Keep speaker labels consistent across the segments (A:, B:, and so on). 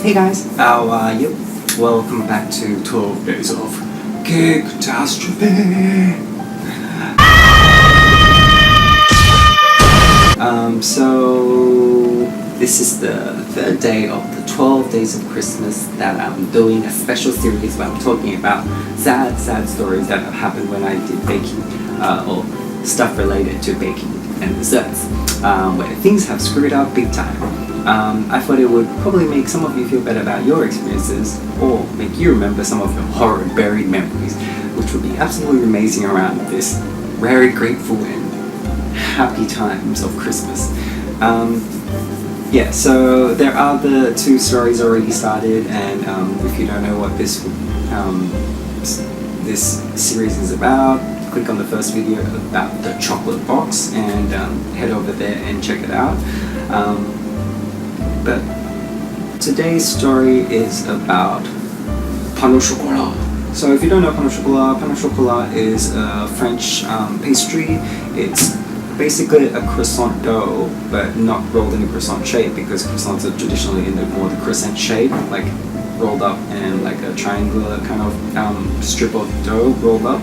A: Hey guys, how are you? Welcome back to 12 Days of Caketastrophe. So this is the third day of the 12 Days of Christmas that I'm doing a special series where I'm talking about sad stories that have happened when I did baking or stuff related to baking and desserts, where things have screwed up big time. I thought it would probably make some of you feel better about your experiences, or make you remember some of your horror buried memories, which would be absolutely amazing around this very grateful and happy times of Christmas. Yeah, so there are the two stories already started, and if you don't know what this series is about, click on the first video about the chocolate box and head over there and check it out. But today's story is about pain au chocolat. So if you don't know pain au chocolat is a French pastry. It's basically a croissant dough, but not rolled in a croissant shape, because croissants are traditionally in the crescent shape, like rolled up and like a triangular kind of strip of dough rolled up,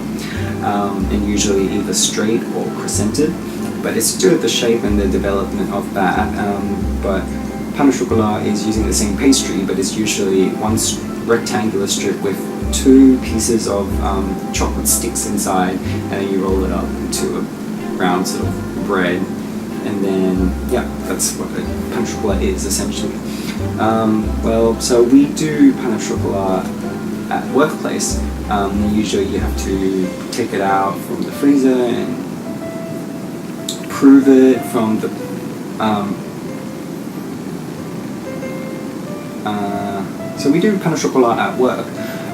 A: and usually either straight or crescented. But it's to do with the shape and the development of that. But pain au chocolat is using the same pastry, but it's usually one rectangular strip with two pieces of chocolate sticks inside, and then you roll it up into a round sort of bread, and then yeah, that's what a pain au chocolat is essentially. Well, so we do pain au chocolat at workplace. Usually you have to take it out from the freezer and prove it from the so we do pain au chocolat at work,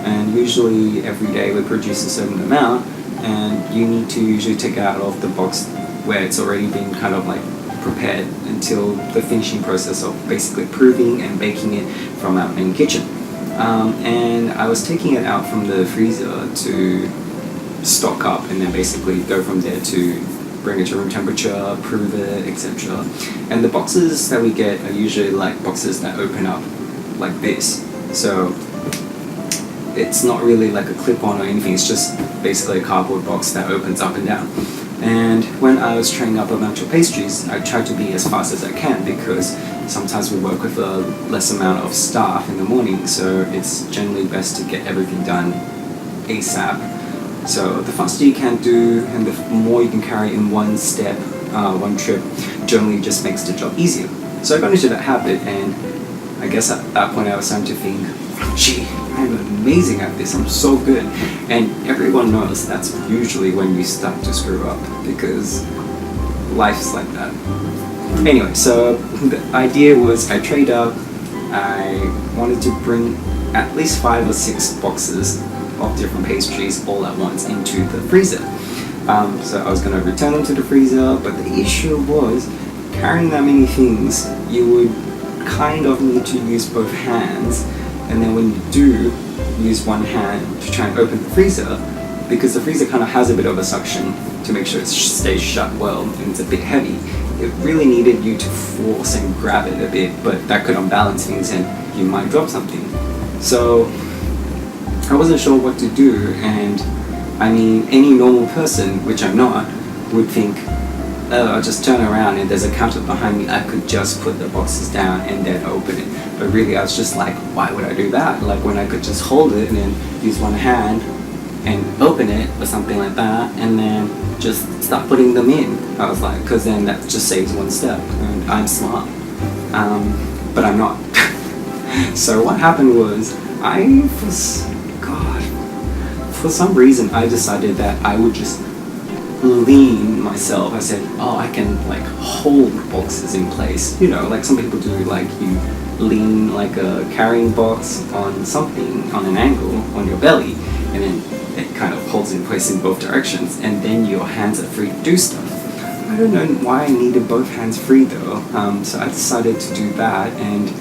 A: and usually every day we produce a certain amount, and you need to usually take it out of the box where it's already been kind of like prepared until the finishing process of basically proving and baking it from our main kitchen. And I was taking it out from the freezer to stock up, and then basically go from there to bring it to room temperature, prove it, etc. And the boxes that we get are usually like boxes that open up like this. So it's not really like a clip-on or anything, it's just basically a cardboard box that opens up and down. And when I was training up a bunch of pastries, I tried to be as fast as I can, because sometimes we work with a less amount of staff in the morning, so it's generally best to get everything done ASAP. So the faster you can do, and the more you can carry in one step, one trip, generally just makes the job easier. So I got into that habit, and I guess at that point I was starting to think, gee, I'm amazing at this, I'm so good. And everyone knows that's usually when you start to screw up, because life's like that. Anyway, so the idea was I trade up, I wanted to bring at least 5 or 6 boxes of different pastries all at once into the freezer. So I was going to return them to the freezer, but the issue was carrying that many things, you would kind of need to use both hands, and then when you do use one hand to try and open the freezer, because the freezer kind of has a bit of a suction to make sure it stays shut well and it's a bit heavy, it really needed you to force and grab it a bit, but that could unbalance things and you might drop something. So I wasn't sure what to do, and I mean, any normal person, which I'm not, would think, oh, I'll just turn around and there's a counter behind me, I could just put the boxes down and then open it. But really I was just like, why would I do that? Like, when I could just hold it and then use one hand and open it or something like that, and then just start putting them in. I was like, because then that just saves one step, and I'm smart. But I'm not. So what happened was, for some reason I decided that I would just lean myself. I said, oh, I can like hold boxes in place, you know, like some people do, like you lean like a carrying box on something on an angle on your belly, and then it kind of holds in place in both directions, and then your hands are free to do stuff. I don't know why I needed both hands free though, so I decided to do that and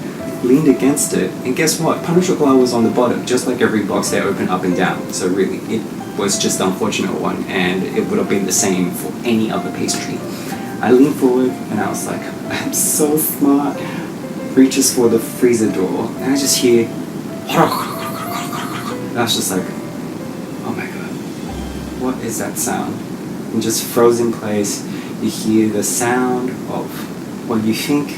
A: leaned against it, and guess what? Pain au chocolat was on the bottom, just like every box they open up and down, so really it was just the unfortunate one, and it would have been the same for any other pastry. I leaned forward and I was like, I'm so smart. reaches for the freezer door, and I just hear, and I was just like, oh my god, what is that sound? And just froze in place. You hear the sound of what you think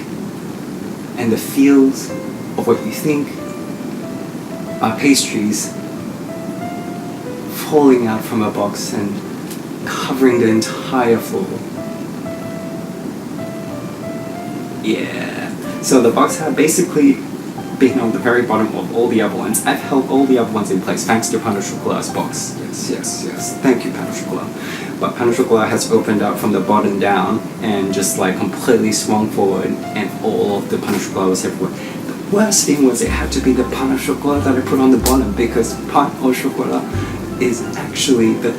A: and the feels of what you think are pastries falling out from a box and covering the entire floor. Yeah. So the box had basically been on the very bottom of all the other ones. I've held all the other ones in place thanks to Pain au Chocolat's box. Yes. Thank you, Pain au Chocolat. But Pain au Chocolat has opened up from the bottom down and just like completely swung forward, and all of the Pain au Chocolat was everywhere. The worst thing was it had to be the Pain au Chocolat that I put on the bottom, because Pain au Chocolat is actually the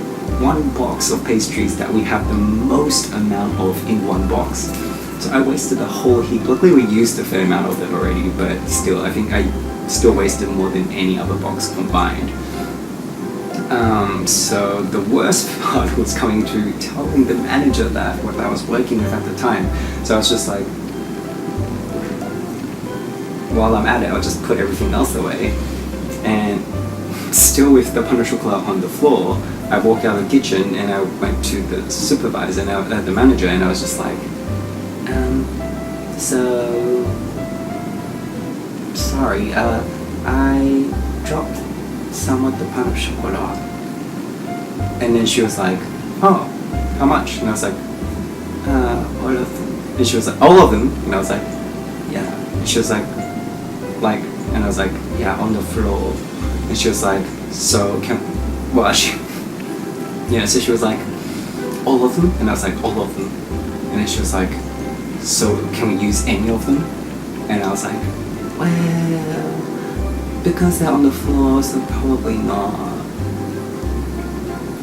A: one box of pastries that we have the most amount of in one box. So I wasted a whole heap. Luckily we used a fair amount of it already, but still, I think I still wasted more than any other box combined. So the worst part was coming to telling the manager that what I was working with at the time. So I was just like, while I'm at it, I'll just put everything else away. And still with the Pain au Chocolat on the floor, I walked out of the kitchen and I went to the supervisor and the manager, and I was just like, so sorry, I dropped some of the Pain au Chocolat. And then she was like, oh, how much? And I was like, all of them. And she was like, all of them? And I was like, yeah. And she was like, and I was like, yeah, on the floor. And she was like, so so she was like, all of them? And I was like, all of them. And then she was like, so can we use any of them? And I was like, well, because they're on the floor, so probably not.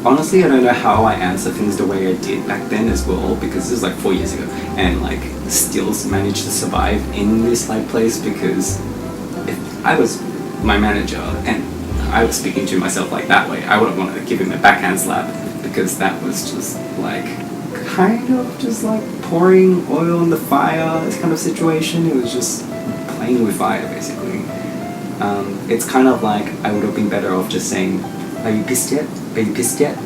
A: Honestly, I don't know how I answer things the way I did back then as well, because this was like 4 years ago, and like still managed to survive in this like place, because if I was my manager and I was speaking to myself like that way, I wouldn't want to give him a backhand slap, because that was just like kind of just like pouring oil on the fire, this kind of situation. It was just playing with fire basically. It's kind of like I would have been better off just saying, are you pissed yet? Are you pissed yet?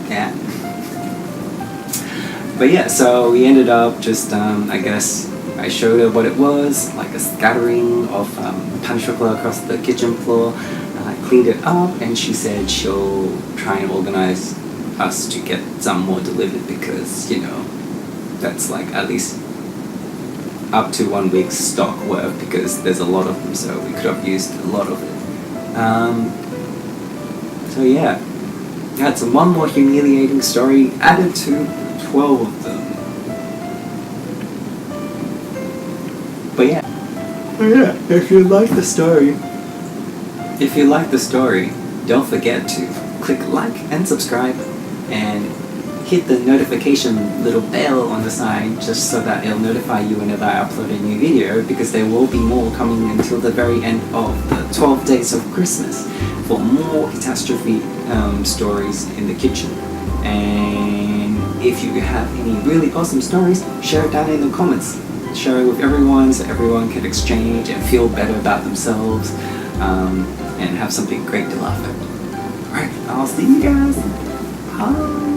A: Yeah. But yeah, so we ended up just, I guess, I showed her what it was, like a scattering of Pain au Chocolat across the kitchen floor. I cleaned it up, and she said she'll try and organize us to get some more delivered, because, you know, that's like at least up to 1 week's stock worth, because there's a lot of them, so we could have used a lot of it. So yeah, that's one more humiliating story added to 12 of them. But yeah, if you like the story, don't forget to click like and subscribe, and hit the notification little bell on the side, just so that it'll notify you whenever I upload a new video, because there will be more coming until the very end of the 12 days of Christmas for more catastrophe stories in the kitchen. And if you have any really awesome stories, share it down in the comments. Share it with everyone so everyone can exchange and feel better about themselves, and have something great to laugh at. Alright, I'll see you guys. Bye.